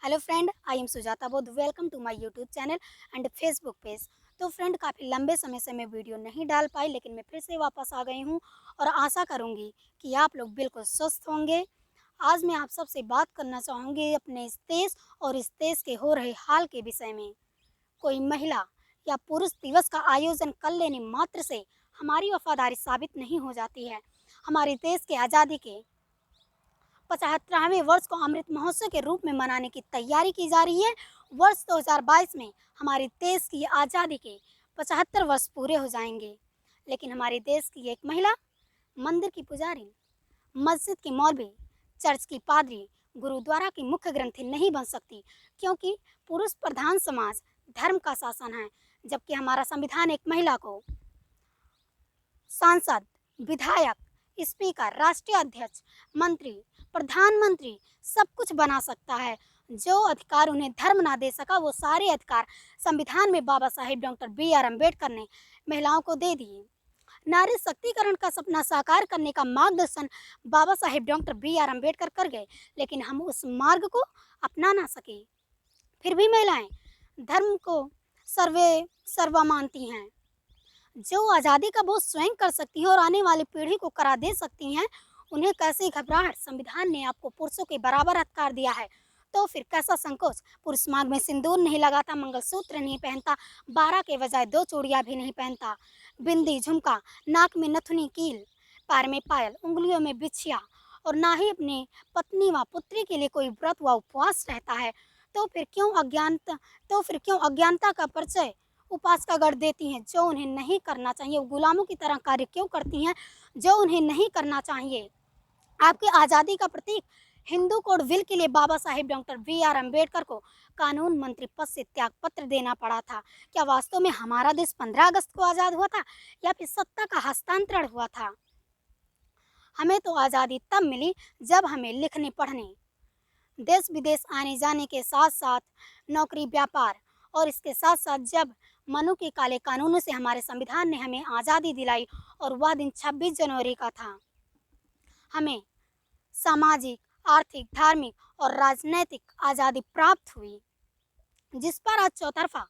Hello friend, I am Sujata Bodh. Welcome to my YouTube channel and Facebook page. तो friend, काफ़ी लंबे समय से मैं वीडियो नहीं डाल पाई, लेकिन मैं फिर से वापस आ गई हूँ और आशा करूँगी कि आप लोग बिल्कुल स्वस्थ होंगे। आज मैं आप सबसे बात करना चाहूँगी अपने इस देश और इस देश के हो रहे हाल के विषय में। कोई महिला या पुरुष दिवस का आयोजन कर लेने मात्र से हमारी वफादारी साबित नहीं हो जाती है। हमारे देश के आज़ादी के 75वें वर्ष को अमृत महोत्सव के रूप में मनाने की तैयारी की जा रही है। वर्ष 2022 में हमारे देश की आज़ादी के 75 वर्ष पूरे हो जाएंगे, लेकिन हमारे देश की एक महिला मंदिर की पुजारी, मस्जिद की मौलवी, चर्च की पादरी, गुरुद्वारा की मुख्य ग्रंथी नहीं बन सकती, क्योंकि पुरुष प्रधान समाज धर्म का शासन है। जबकि हमारा संविधान एक महिला को सांसद, विधायक, स्पीकर, राष्ट्रीय अध्यक्ष, मंत्री, प्रधानमंत्री सब कुछ बना सकता है। जो अधिकार उन्हें धर्म ना दे सका, वो सारे अधिकार संविधान में बाबा साहेब डॉक्टर BR अम्बेडकर ने महिलाओं को दे दिए। नारी शक्तिकरण का सपना साकार करने का मार्गदर्शन बाबा साहेब डॉक्टर BR अम्बेडकर कर गए, लेकिन हम उस मार्ग को अपना ना सके। फिर भी महिलाएं धर्म को सर्वा मानती हैं। जो आज़ादी का बोझ स्वयं कर सकती हैं और आने वाली पीढ़ी को करा दे सकती हैं, उन्हें कैसी घबराहट। संविधान ने आपको पुरुषों के बराबर अधिकार दिया है, तो फिर कैसा संकोच। पुरुष मांग में सिंदूर नहीं लगाता, मंगलसूत्र नहीं पहनता, 12 के बजाय 2 चूड़ियाँ भी नहीं पहनता, बिंदी, झुमका, नाक में नथुनी, कील, पैर में पायल, उंगलियों में बिछिया, और ना ही अपने पत्नी व पुत्री के लिए कोई व्रत व उपवास रहता है। तो फिर क्यों अज्ञानता का परिचय उपास का गढ़ देती हैं। जो उन्हें नहीं करना चाहिए, वो गुलामों की तरह कार्य क्यों करती हैं जो उन्हें नहीं करना चाहिए। आपकी आज़ादी का प्रतीक हिंदू कोड विल के लिए बाबा साहेब डॉक्टर BR अम्बेडकर को कानून मंत्री पद से त्याग पत्र देना पड़ा था। क्या वास्तव में हमारा देश 15 अगस्त को आज़ाद हुआ था, या फिर सत्ता का हस्तांतरण हुआ था? हमें तो आज़ादी तब मिली जब हमें लिखने पढ़ने, देश विदेश आने जाने के साथ साथ नौकरी, व्यापार, और इसके साथ साथ जब मनु के काले कानूनों से हमारे संविधान ने हमें आज़ादी दिलाई, और वह दिन 26 जनवरी का था। हमें सामाजिक, आर्थिक, धार्मिक और राजनैतिक आज़ादी प्राप्त हुई, जिस पर आज चौतरफा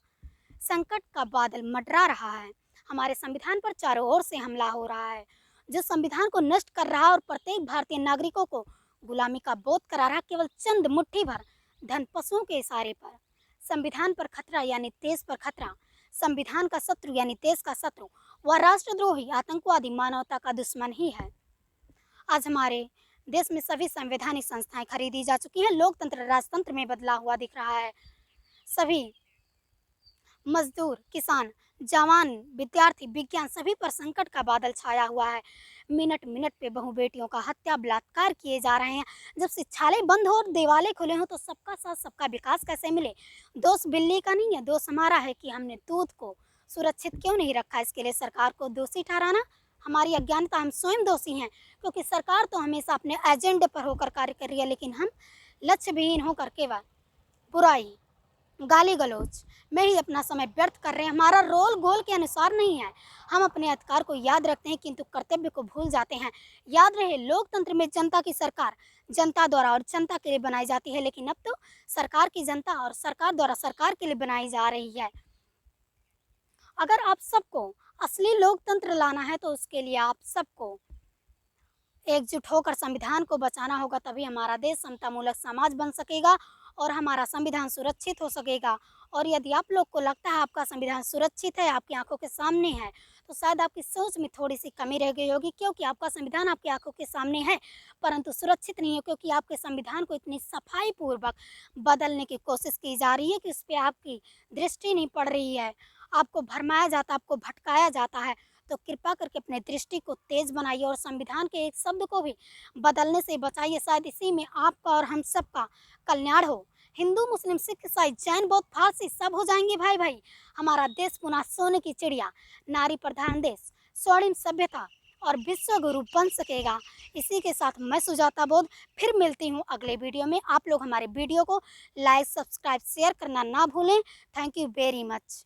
संकट का बादल मंडरा रहा है। हमारे संविधान पर चारों ओर से हमला हो रहा है, जो संविधान को नष्ट कर रहा है और प्रत्येक भारतीय नागरिकों को गुलामी का बोध करा रहा, केवल चंद मुट्ठी भर धन पशुओं के इशारे पर। संविधान पर खतरा यानी देश पर खतरा। संविधान का शत्रु यानी देश का शत्रु, वह राष्ट्रद्रोही, आतंकवादी, मानवता का दुश्मन ही है। आज हमारे देश में सभी संवैधानिक संस्थाएं खरीदी जा चुकी हैं। लोकतंत्र राजतंत्र में बदला हुआ दिख रहा है। सभी मजदूर, किसान, जवान, विद्यार्थी, विज्ञान, सभी पर संकट का बादल छाया हुआ है। मिनट मिनट पे बहु बेटियों का हत्या, बलात्कार किए जा रहे हैं। जब शिक्षालय बंद हो और देवालय खुले हों, तो सबका साथ सबका विकास कैसे मिले? दोष बिल्ली का नहीं है, दोष हमारा है कि हमने दूध को सुरक्षित क्यों नहीं रखा। इसके लिए सरकार को दोषी ठहराना हमारी अज्ञानता। हम स्वयं दोषी हैं, क्योंकि सरकार तो हमेशा अपने एजेंडे पर होकर कार्य कर रही है, लेकिन हम लक्ष्य विहीन होकर केवल बुराई, गाली गलौज में ही अपना समय व्यर्थ कर रहे हैं। हमारा रोल गोल के अनुसार नहीं है। हम अपने अधिकार को याद रखते हैं, किंतु कर्तव्य को भूल जाते हैं। याद रहे, लोकतंत्र में जनता की सरकार जनता द्वारा और जनता के लिए बनाई जाती है, लेकिन अब तो सरकार की जनता और सरकार द्वारा सरकार के लिए बनाई जा रही है। अगर आप सबको असली लोकतंत्र लाना है, तो उसके लिए आप सबको एकजुट होकर संविधान को बचाना होगा। तभी हमारा देश समतामूलक समाज बन सकेगा और हमारा संविधान सुरक्षित हो सकेगा। और यदि आप लोग को लगता है आपका संविधान सुरक्षित है, आपकी आंखों के सामने है, तो शायद आपकी सोच में थोड़ी सी कमी रह गई होगी, क्योंकि आपका संविधान आपकी आंखों के सामने है, परंतु सुरक्षित नहीं है, क्योंकि आपके संविधान को इतनी सफाई पूर्वक बदलने की कोशिश की जा रही है कि उस पर आपकी दृष्टि नहीं पड़ रही है। आपको भरमाया जाता, आपको भटकाया जाता है। तो कृपा करके अपने दृष्टि को तेज बनाइए और संविधान के एक शब्द को भी बदलने से बचाइए। शायद इसी में आपका और हम सबका कल्याण हो। हिंदू, मुस्लिम, सिख, ईसाई, जैन, बौद्ध, फारसी सब हो जाएंगे भाई भाई। हमारा देश पुनः सोने की चिड़िया, नारी प्रधान देश, स्वर्णिम सभ्यता और विश्व गुरु बन सकेगा। इसी के साथ मैं सुजाता बोध फिर मिलती हूँ अगले वीडियो में। आप लोग हमारे वीडियो को लाइक, सब्सक्राइब, शेयर करना ना भूलें। Thank you very much.